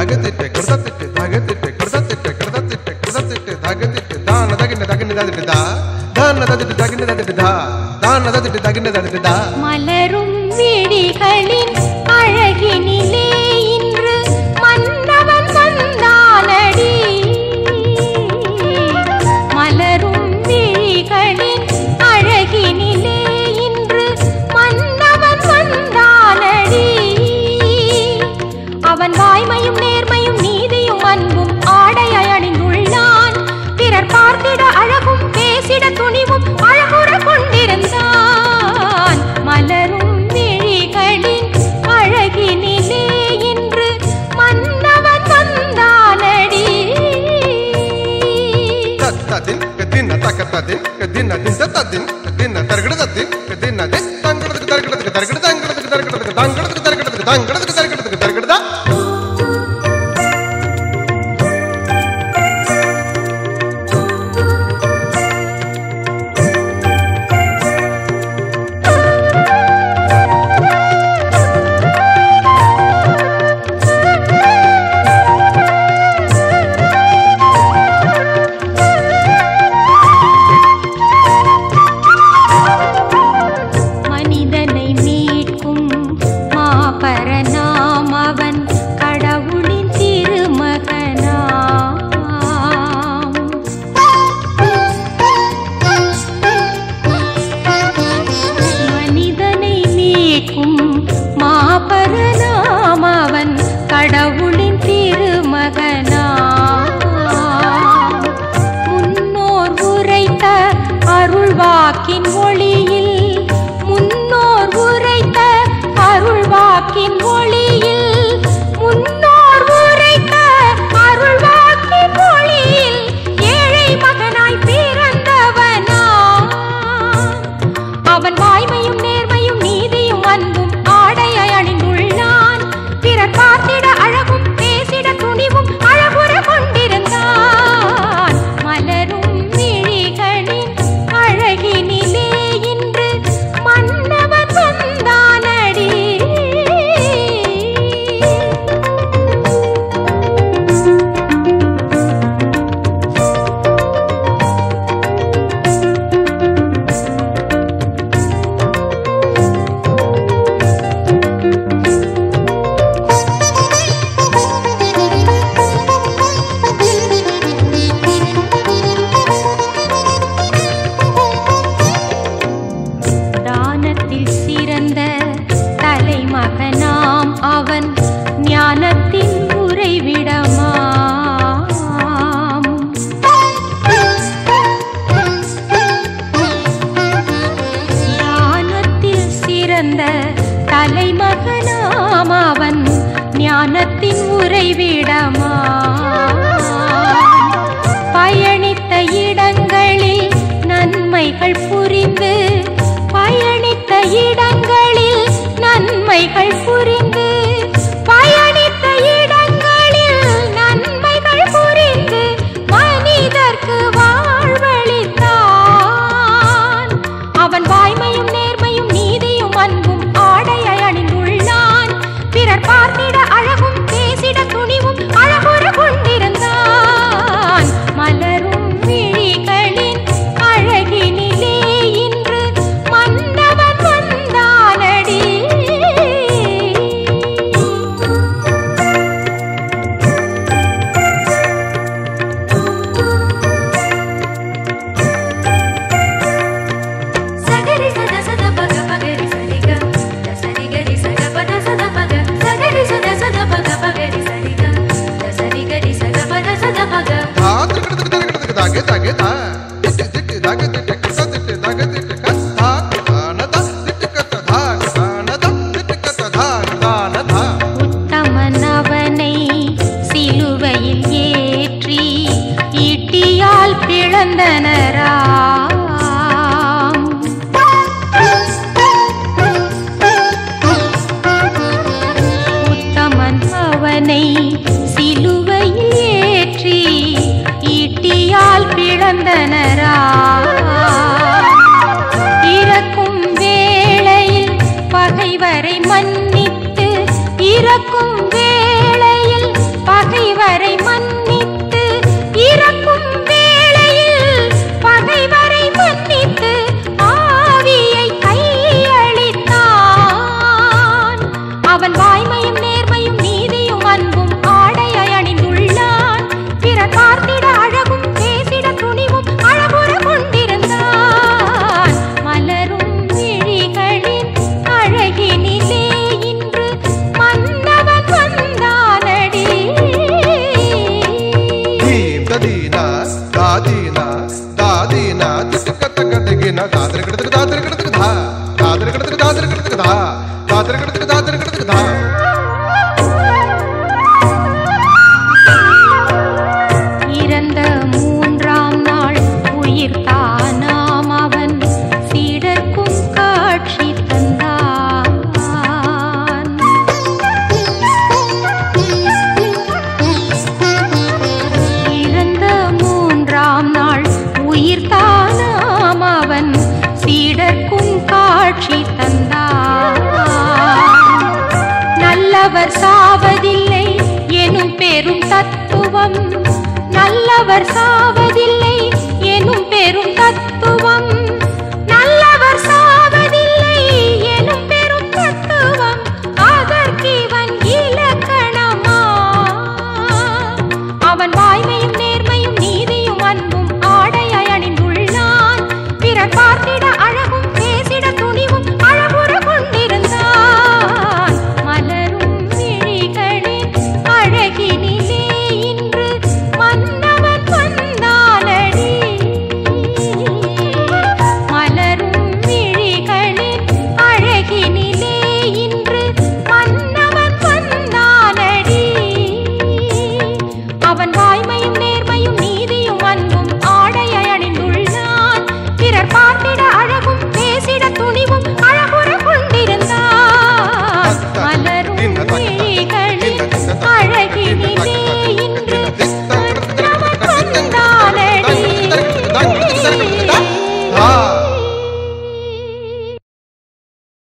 தகதிட்டு கிடத்திட்டு தகதிட்டு கிடத்திட்டு கிடத்திட்டு கிடத்திட்டு தகதிட்டு தான தகின தகின ததிட்டுதா தான ததிட்டு தகின ததிட்டுதா தான ததிட்டு தகின ததிட்டுதா மலரும் விழிகளின் அழகினிலே இன்று மன்னவன் வந்தானடி மலரும் விழிகளின் அழகினிலே இன்று மன்னவன் வந்தானடி அவன் வாய்மையும் நேர்மையும் நீதியும் அன்பும் ஆடையாய் அணிந்துள்ளான் பிறர் பார்த்திட அழகும் பேசிட துணிவும் அழகுற கொண்டிருந்தான் மலரும் விழிகளின் அழகினிலே இன்று மன்னவன் வந்தானடி தத்தின் கதின தக்கத்தின் கதின தின் கதின தர்கடத்தின் கதின தின் தங்கடத்துக்கு தர்கடத்துக்கு தர்கட தங்கடத்துக்கு தர்கடத்துக்கு தங்கடத்துக்கு தர்கடத்துக்கு தங்கடத்துக்கு தர்கடத்துக்கு தர்கடதா கடவுளின் திருமகனாம் முன்னோர் உரைத்த அருள்வாக்கின் ஒளியில் முன்னோர் உரைத்த அருள்வாக்கின் ஒளியில் முன்னோர் உரைத்த அருள்வாக்கின் ஒளியில் ஏழை மகனாய் பிறந்தவனாம் அவன் வாய்மையும் நேர்மையும் நீதியும் அன்பும் ஆடையாய் அணிந்துள்ளான் பிறர் பார்த்திட அழகும் பேசிட துணிவும் அழகுற கொண்டிருந்தான் மலரும் விழிகளின் அழகினிலே இன்று மன்னவன் வந்தானடி சிறந்த தலைமகனாம் அவன் ஞானத்தின் உறைவிடமாம் ஞானத்தில் சிறந்த தலைமகனாம் அவன் ஞானத்தின் உறைவிடமாம் பயணித்த இடங்களில் நன்மைகள் புரிந்து பயணித்த இடங்களில் நன்மைகள் புரிந்து பயணித்த இடங்களில் நன்மைகள் புரிந்து மனிதர்க்கு வாழ்வளித்தான் அவன் வாய்மையும் நேர்மையும் நீதியும் அன்பும் ஆடையாய் அணிந்துள்ளான் பிறர் பார்த்திட அழகும் பேசிட துணிவும் அழகுற கொண்டிருந்தான் மலரும் விழிகளின் அழகினிலே இன்று மன்னவன் வந்தானடி சகரி சத சத பக பகரி சரிக சரிகரி சத பத சத பக சகரி சத சத பக பகரி சரிக சரிகரி சத பத சத பக தாகே தாகே தா திட்டு திட்டு தாகே திட்டு கச திட்டு தாகே திட்டு கசா கானதா திட்டு கத தா கானதா திட்டு கத தா கானதா உத்தமன் அவனை சிலுவையில் ஏற்றி ஈட்டியால் பிளந்தனராம் உத்தமன் அவனை சிலுவையில் ஏற்றி ஈட்டியால் பிளந்தனராம் இறக்கும் வேளையில் பகைவரை மன்னித்து இறக்கும் வேளையில் இறந்த 3ஆம் நாள் உயிர் தானாம் அவன் சீடர்க்கும் காட்சி தந்தான். இறந்த 3ஆம் நாள் உயிர் தானாம் அவன் சீடர்க்கும் காட்சி தந்தான். நல்லவர் சாவதில்லை எனும் பெரும் தத்துவம் நல்லவர்